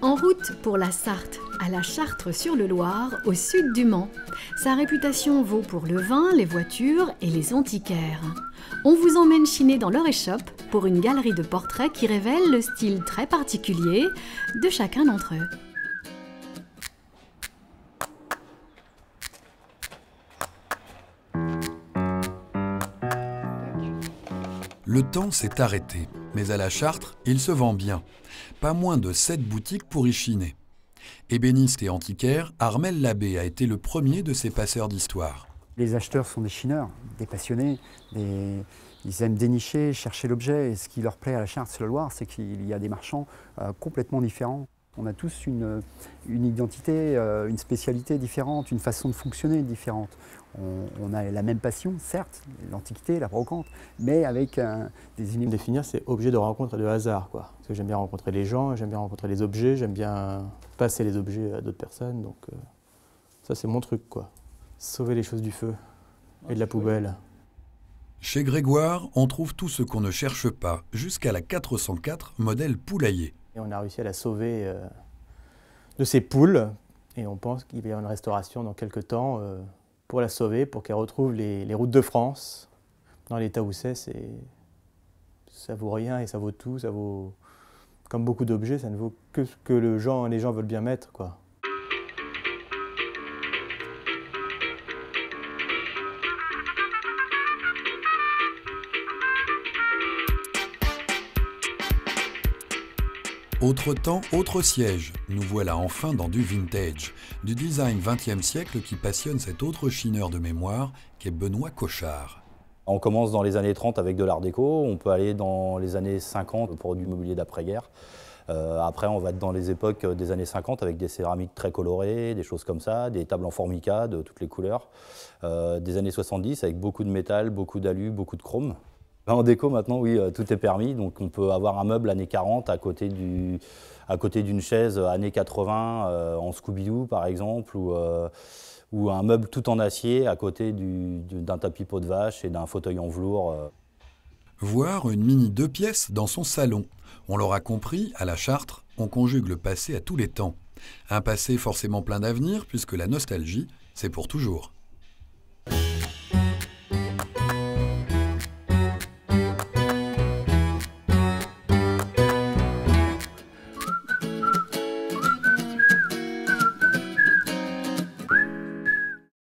En route pour la Sarthe, à la Chartres-sur-le-Loir, au sud du Mans. Sa réputation vaut pour le vin, les voitures et les antiquaires. On vous emmène chiner dans leur échoppe pour une galerie de portraits qui révèle le style très particulier de chacun d'entre eux. Le temps s'est arrêté, mais à la Chartre, il se vend bien. Pas moins de 7 boutiques pour y chiner. Ébéniste et antiquaire, Armel Labbé a été le premier de ces passeurs d'histoire. Les acheteurs sont des chineurs, des passionnés, ils aiment dénicher, chercher l'objet. Et ce qui leur plaît à la Chartre-sur-le-Loir, c'est qu'il y a des marchands complètement différents. On a tous une identité, une spécialité différente, une façon de fonctionner différente. On a la même passion, certes, l'Antiquité, la brocante, mais avec des univers. Définir, c'est objet de rencontre et de hasard, quoi. Parce que j'aime bien rencontrer les gens, j'aime bien rencontrer les objets, j'aime bien passer les objets à d'autres personnes. Donc ça, c'est mon truc, quoi. Sauver les choses du feu et de la poubelle. Chez Grégoire, on trouve tout ce qu'on ne cherche pas, jusqu'à la 404 modèle poulailler. Et on a réussi à la sauver de ses poules. Et on pense qu'il va y avoir une restauration dans quelques temps pour la sauver, pour qu'elle retrouve les routes de France. Dans l'état où ça vaut rien et ça vaut tout. Ça vaut, comme beaucoup d'objets, ça ne vaut que ce que les gens veulent bien mettre, quoi. Autre temps, autre siège. Nous voilà enfin dans du vintage, du design 20e siècle qui passionne cet autre chineur de mémoire qu'est Benoît Cochard. On commence dans les années 30 avec de l'art déco, on peut aller dans les années 50 pour du mobilier d'après-guerre. Après, on va dans les époques des années 50 avec des céramiques très colorées, des choses comme ça, des tables en formica de toutes les couleurs. Des années 70 avec beaucoup de métal, beaucoup d'alu, beaucoup de chrome. En déco, maintenant, oui, tout est permis. Donc, on peut avoir un meuble années 40 à côté d'une chaise années 80 en Scooby-Doo, par exemple, ou un meuble tout en acier à côté d'un tapis peau de vache et d'un fauteuil en velours. Voir une mini 2 pièces dans son salon. On l'aura compris, à la Chartre, on conjugue le passé à tous les temps. Un passé forcément plein d'avenir, puisque la nostalgie, c'est pour toujours.